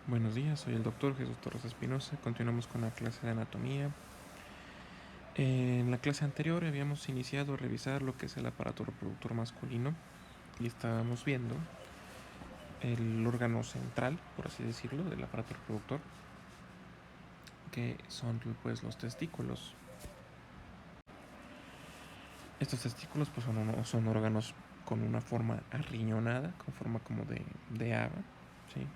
Buenos días, soy el doctor Jesús Torres Espinosa. Continuamos con la clase de anatomía. En la clase anterior habíamos iniciado a revisar lo que es el aparato reproductor masculino y estábamos viendo el órgano central, por así decirlo, del aparato reproductor, que son pues los testículos. Estos testículos pues son órganos con una forma arriñonada, con forma como de haba, ¿sí?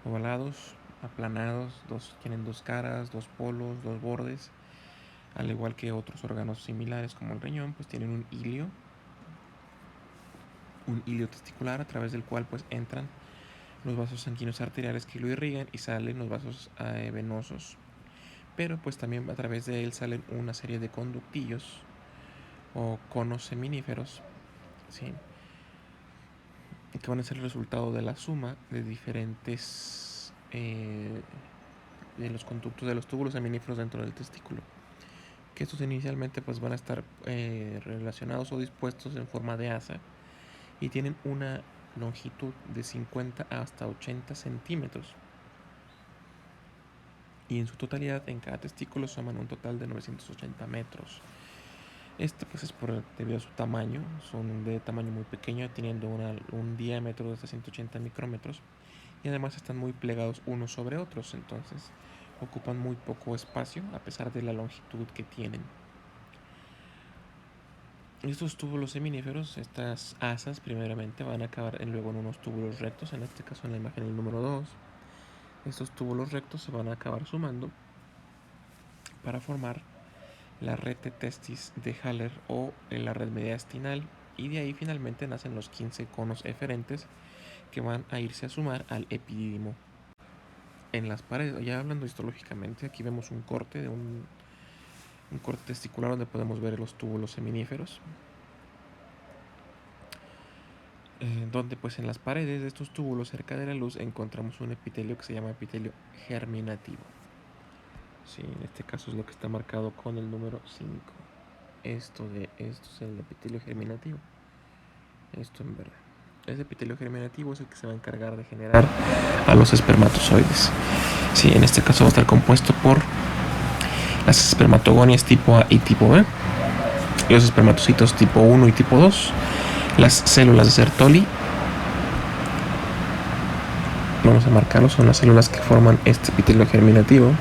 Ovalados, aplanados, tienen dos caras, dos polos, dos bordes, al igual que otros órganos similares como el riñón, pues tienen un hilio testicular a través del cual pues entran los vasos sanguíneos arteriales que lo irrigan y salen los vasos venosos. Pero pues también a través de él salen una serie de conductillos o conos seminíferos, ¿sí? Que van a ser el resultado de la suma de diferentes de los conductos de los túbulos seminíferos dentro del testículo, que estos inicialmente pues van a estar relacionados o dispuestos en forma de asa y tienen una longitud de 50 hasta 80 centímetros, y en su totalidad en cada testículo suman un total de 980 metros. Este pues es debido a su tamaño, son de tamaño muy pequeño, teniendo un diámetro de hasta 180 micrómetros, y además están muy plegados unos sobre otros, entonces ocupan muy poco espacio a pesar de la longitud que tienen. Estos túbulos seminíferos, estas asas primeramente van a acabar luego en unos túbulos rectos, en este caso en la imagen el número 2. Estos túbulos rectos se van a acabar sumando para formar la red de testis de Haller o la red mediastinal, y de ahí finalmente nacen los 15 conos eferentes que van a irse a sumar al epidídimo. En las paredes, ya hablando histológicamente, aquí vemos un corte de un corte testicular donde podemos ver los túbulos seminíferos, donde pues en las paredes de estos túbulos cerca de la luz encontramos un epitelio que se llama epitelio germinativo. Sí, en este caso es lo que está marcado con el número 5. Esto es el epitelio germinativo. Esto en verde. Ese epitelio germinativo es el que se va a encargar de generar a los espermatozoides. Sí, en este caso va a estar compuesto por las espermatogonias tipo A y tipo B, los espermatocitos tipo 1 y tipo 2, las células de Sertoli. Vamos a marcarlo, son las células que forman este epitelio germinativo.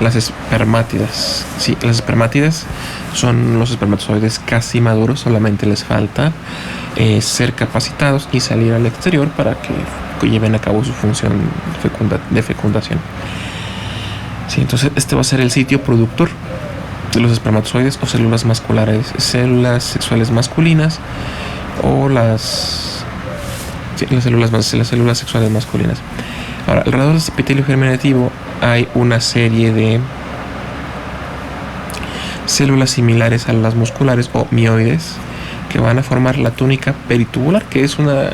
Las espermátidas. Sí, las espermátidas son los espermatozoides casi maduros, solamente les falta ser capacitados y salir al exterior para que lleven a cabo su función de fecundación. Sí, entonces este va a ser el sitio productor de los espermatozoides o células masculares, células sexuales masculinas o las células sexuales masculinas. Ahora, alrededor de este epitelio germinativo hay una serie de células similares a las musculares o mioides que van a formar la túnica peritubular, que es una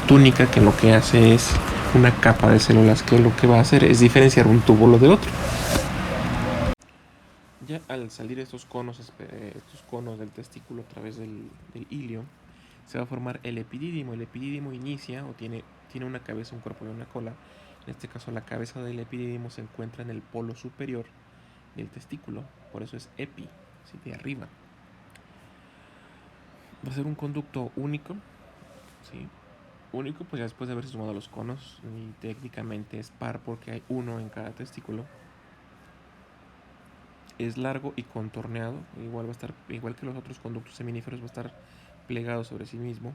túnica que lo que hace es una capa de células que lo que va a hacer es diferenciar un túbulo de otro. Ya al salir estos conos del testículo a través del hilio, se va a formar el epidídimo. El epidídimo inicia o tiene una cabeza, un cuerpo y una cola. En este caso la cabeza del epidídimo se encuentra en el polo superior del testículo, por eso es epi, ¿sí? De arriba. Va a ser un conducto único, ¿sí? Único pues ya después de haberse sumado los conos, y técnicamente es par porque hay uno en cada testículo. Es largo y contorneado, igual que los otros conductos seminíferos, va a estar plegado sobre sí mismo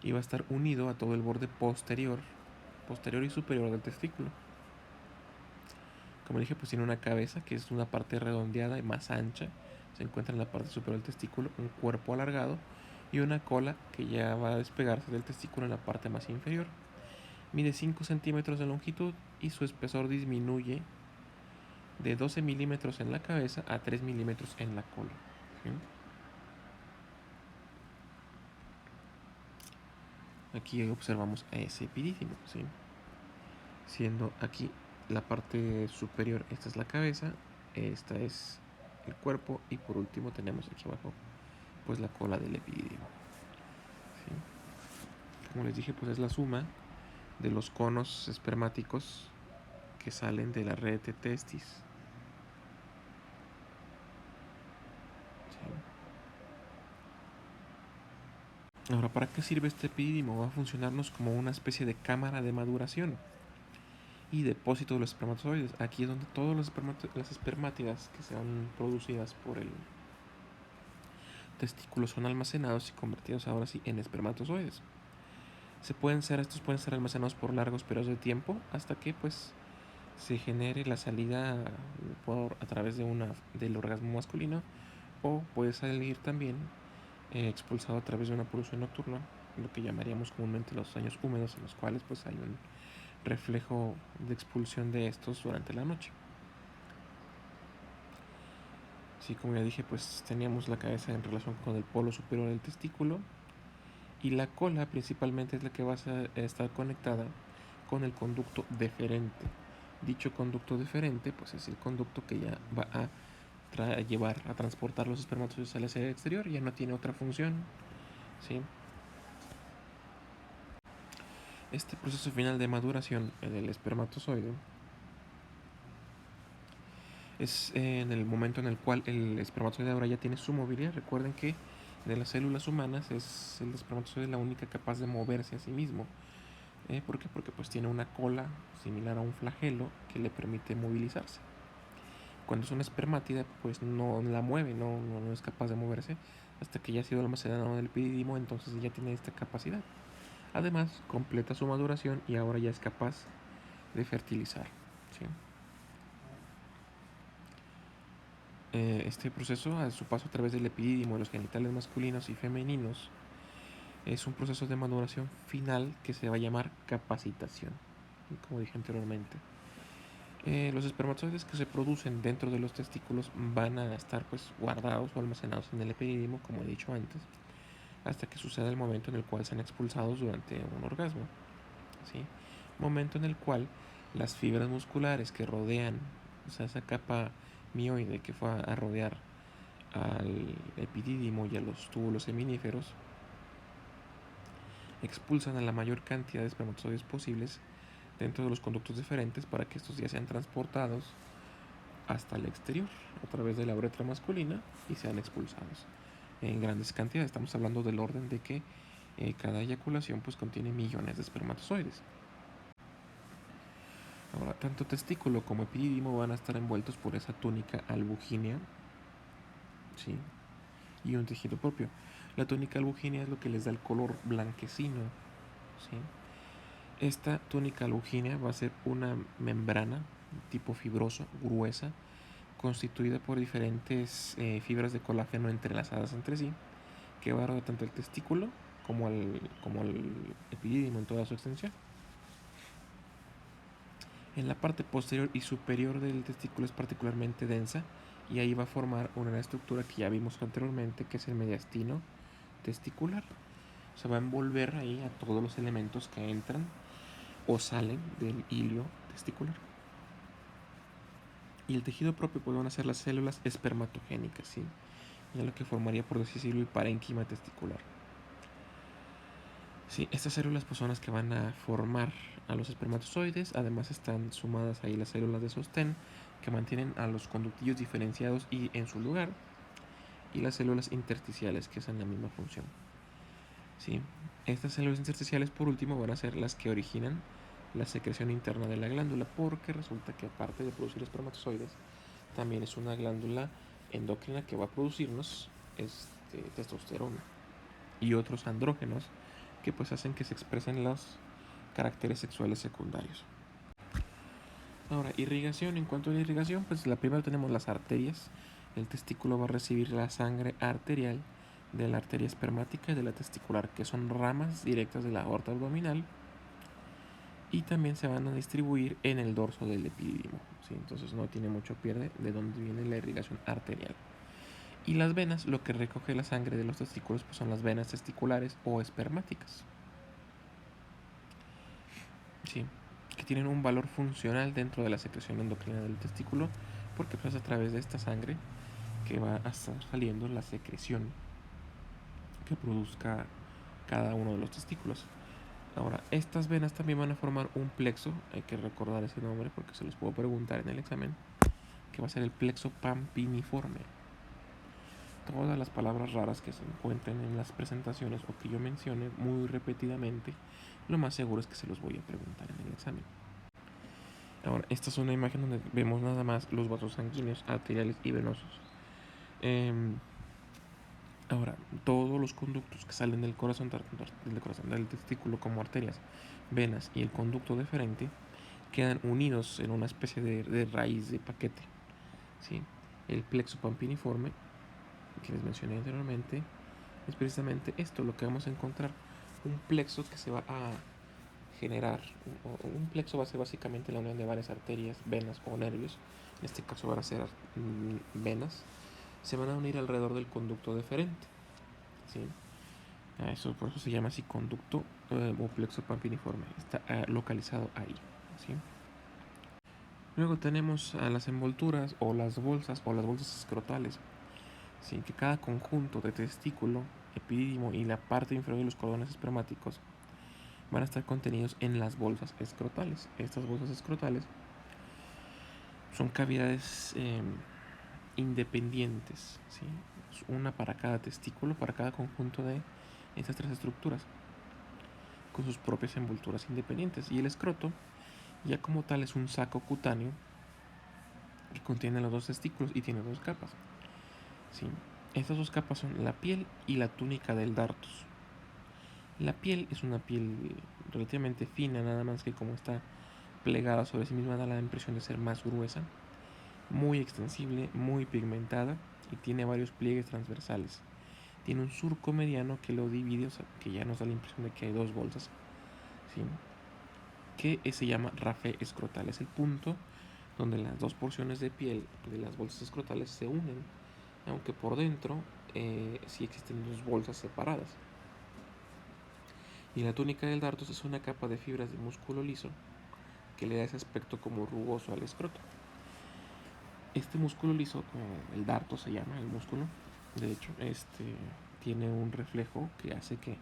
y va a estar unido a todo el borde posterior y superior del testículo. Como dije, pues tiene una cabeza que es una parte redondeada y más ancha, se encuentra en la parte superior del testículo, un cuerpo alargado y una cola que ya va a despegarse del testículo en la parte más inferior. Mide 5 centímetros de longitud y su espesor disminuye de 12 milímetros en la cabeza a 3 milímetros en la cola. ¿Sí? Aquí observamos a ese epidídimo, ¿sí? Siendo aquí la parte superior, esta es la cabeza, esta es el cuerpo y por último tenemos aquí abajo pues la cola del epidídimo. como les dije, pues es la suma de los conos espermáticos que salen de la red de testis. ¿Sí? Ahora, ¿para qué sirve este epidídimo? Va a funcionarnos como una especie de cámara de maduración y depósito de los espermatozoides. Aquí es donde todas las espermátidas que sean producidas por el testículo son almacenados y convertidos ahora sí en espermatozoides. Estos pueden ser almacenados por largos periodos de tiempo hasta que pues se genere la salida a través del orgasmo masculino, o puede salir también expulsado a través de una polución nocturna, lo que llamaríamos comúnmente los años húmedos, en los cuales pues hay un reflejo de expulsión de estos durante la noche. Sí, como ya dije, pues teníamos la cabeza en relación con el polo superior del testículo, y la cola principalmente es la que va a estar conectada con el conducto deferente. Dicho conducto deferente pues es el conducto que ya va a transportar los espermatozoides al exterior, ya no tiene otra función. ¿Sí? Este proceso final de maduración del espermatozoide es en el momento en el cual el espermatozoide ahora ya tiene su movilidad. Recuerden que de las células humanas es el espermatozoide la única capaz de moverse a sí mismo. ¿Por qué? Porque pues tiene una cola similar a un flagelo que le permite movilizarse. Cuando es una espermátida, pues no la mueve, no es capaz de moverse hasta que ya ha sido almacenado en el epidídimo, entonces ya tiene esta capacidad. Además, completa su maduración y ahora ya es capaz de fertilizar. ¿Sí? Este proceso, a su paso a través del epidídimo de los genitales masculinos y femeninos, es un proceso de maduración final que se va a llamar capacitación, como dije anteriormente. Los espermatozoides que se producen dentro de los testículos van a estar pues guardados o almacenados en el epidídimo, como he dicho antes, hasta que suceda el momento en el cual sean expulsados durante un orgasmo. ¿Sí? Momento en el cual las fibras musculares que rodean, o sea, esa capa mioide que fue a rodear al epidídimo y a los túbulos seminíferos, expulsan a la mayor cantidad de espermatozoides posibles dentro de los conductos deferentes para que estos ya sean transportados hasta el exterior a través de la uretra masculina y sean expulsados en grandes cantidades. Estamos hablando del orden de que cada eyaculación pues contiene millones de espermatozoides. Ahora, tanto testículo como epidídimo van a estar envueltos por esa túnica albugínea, ¿sí? Y un tejido propio. La túnica albugínea es lo que les da el color blanquecino, ¿sí? Esta túnica albugínea va a ser una membrana tipo fibroso, gruesa, constituida por diferentes fibras de colágeno entrelazadas entre sí, que va a rodear tanto el testículo como el epidídimo en toda su extensión. En la parte posterior y superior del testículo es particularmente densa, y ahí va a formar una estructura que ya vimos anteriormente, que es el mediastino testicular. Se va a envolver ahí a todos los elementos que entran o salen del hilio testicular. Y el tejido propio pues van a ser las células espermatogénicas, ¿sí? Ya lo que formaría, por decirlo, el parénquima testicular. Sí, estas células pues son las que van a formar a los espermatozoides. Además están sumadas ahí las células de sostén, que mantienen a los conductillos diferenciados y en su lugar, y las células intersticiales, que hacen la misma función. ¿Sí? Estas células intersticiales, por último, van a ser las que originan la secreción interna de la glándula, porque resulta que aparte de producir espermatozoides, también es una glándula endocrina que va a producirnos testosterona y otros andrógenos que pues hacen que se expresen los caracteres sexuales secundarios. Ahora, irrigación. En cuanto a la irrigación, pues la primera tenemos las arterias. El testículo va a recibir la sangre arterial de la arteria espermática y de la testicular, que son ramas directas de la aorta abdominal, y también se van a distribuir en el dorso del epidídimo, ¿sí? Entonces no tiene mucho pierde de dónde viene la irrigación arterial. Y las venas, lo que recoge la sangre de los testículos, pues son las venas testiculares o espermáticas, ¿sí? Que tienen un valor funcional dentro de la secreción endocrina del testículo, porque pues a través de esta sangre que va a estar saliendo la secreción que produzca cada uno de los testículos. Ahora, estas venas también van a formar un plexo, hay que recordar ese nombre porque se los puedo preguntar en el examen, que va a ser el plexo pampiniforme. Todas las palabras raras que se encuentren en las presentaciones o que yo mencione muy repetidamente, lo más seguro es que se los voy a preguntar en el examen. Ahora, esta es una imagen donde vemos nada más los vasos sanguíneos, arteriales y venosos. Ahora, todos los conductos que salen del corazón, del testículo, como arterias, venas y el conducto deferente, quedan unidos en una especie de raíz de paquete. ¿Sí? El plexo pampiniforme, que les mencioné anteriormente, es precisamente esto, lo que vamos a encontrar. Un plexo que se va a generar. Un plexo va a ser básicamente la unión de varias arterias, venas o nervios. En este caso van a ser venas. Se van a unir alrededor del conducto deferente. ¿Sí? Eso, por eso se llama así conducto o plexo pampiniforme. Está localizado ahí. ¿Sí? Luego tenemos a las envolturas o las bolsas escrotales. ¿Sí? Que cada conjunto de testículo, epidídimo y la parte inferior de los cordones espermáticos van a estar contenidos en las bolsas escrotales. Estas bolsas escrotales son cavidades independientes, ¿sí? Una para cada testículo, para cada conjunto de estas tres estructuras, con sus propias envolturas independientes. Y el escroto, ya como tal, es un saco cutáneo que contiene los dos testículos y tiene dos capas. ¿Sí? Estas dos capas son la piel y la túnica del dartos. La piel es una piel relativamente fina, nada más que como está plegada sobre sí misma da la impresión de ser más gruesa, muy extensible, muy pigmentada y tiene varios pliegues transversales. Tiene un surco mediano que lo divide, o sea, que ya nos da la impresión de que hay dos bolsas, ¿sí? Que se llama rafe escrotal. Es el punto donde las dos porciones de piel de las bolsas escrotales se unen, aunque por dentro sí existen dos bolsas separadas. Y la túnica del dartos es una capa de fibras de músculo liso que le da ese aspecto como rugoso al escroto. Este músculo liso, el darto se llama el músculo, de hecho, tiene un reflejo que hace que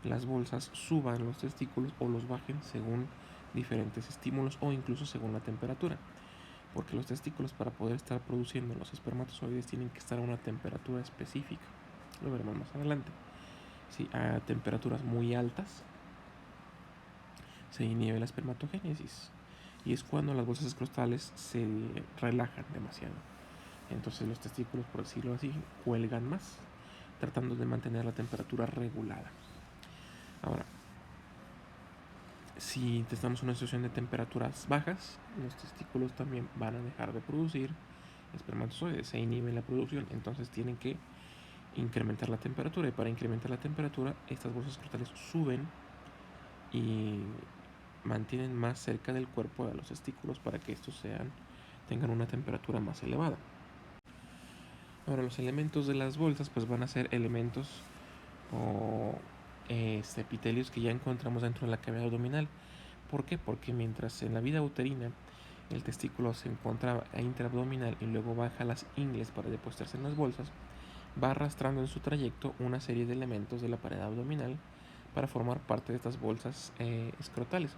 las bolsas suban los testículos o los bajen según diferentes estímulos o incluso según la temperatura. Porque los testículos, para poder estar produciendo los espermatozoides, tienen que estar a una temperatura específica. Lo veremos más adelante. Si a temperaturas muy altas se inhibe la espermatogénesis y es cuando las bolsas escrotales se relajan demasiado. Entonces los testículos, por decirlo así, cuelgan más, tratando de mantener la temperatura regulada. Ahora, si estamos en una situación de temperaturas bajas, los testículos también van a dejar de producir espermatozoides, se inhibe la producción, entonces tienen que incrementar la temperatura, y para incrementar la temperatura estas bolsas escrotales suben y mantienen más cerca del cuerpo a los testículos para que estos tengan una temperatura más elevada. Ahora, los elementos de las bolsas pues van a ser elementos o epitelios que ya encontramos dentro de la cavidad abdominal. ¿Por qué? Porque mientras en la vida uterina el testículo se encuentra intraabdominal y luego baja las ingles para depositarse en las bolsas, va arrastrando en su trayecto una serie de elementos de la pared abdominal para formar parte de estas bolsas escrotales.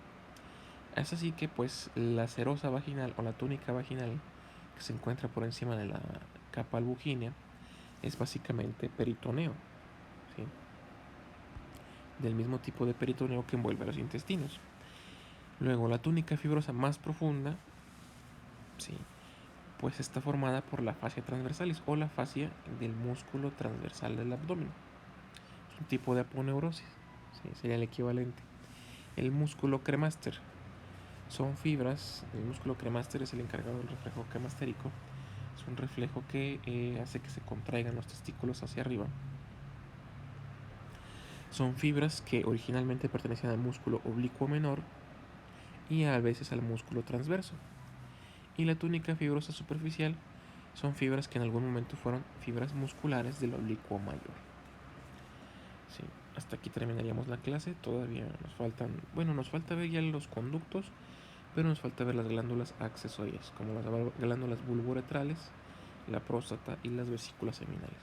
Es así que pues la serosa vaginal o la túnica vaginal que se encuentra por encima de la capa albugínea es básicamente peritoneo, ¿sí? Del mismo tipo de peritoneo que envuelve los intestinos. Luego la túnica fibrosa más profunda, ¿sí?, pues está formada por la fascia transversalis o la fascia del músculo transversal del abdomen. Es un tipo de aponeurosis, ¿sí?, sería el equivalente. El músculo cremaster son fibras, el músculo cremaster es el encargado del reflejo cremastérico, es un reflejo que hace que se contraigan los testículos hacia arriba. Son fibras que originalmente pertenecían al músculo oblicuo menor y a veces al músculo transverso. Y la túnica fibrosa superficial son fibras que en algún momento fueron fibras musculares del oblicuo mayor. Sí, hasta aquí terminaríamos la clase. Todavía nos falta ver ya los conductos, pero nos falta ver las glándulas accesorias, como las glándulas vulvoretrales, la próstata y las vesículas seminales.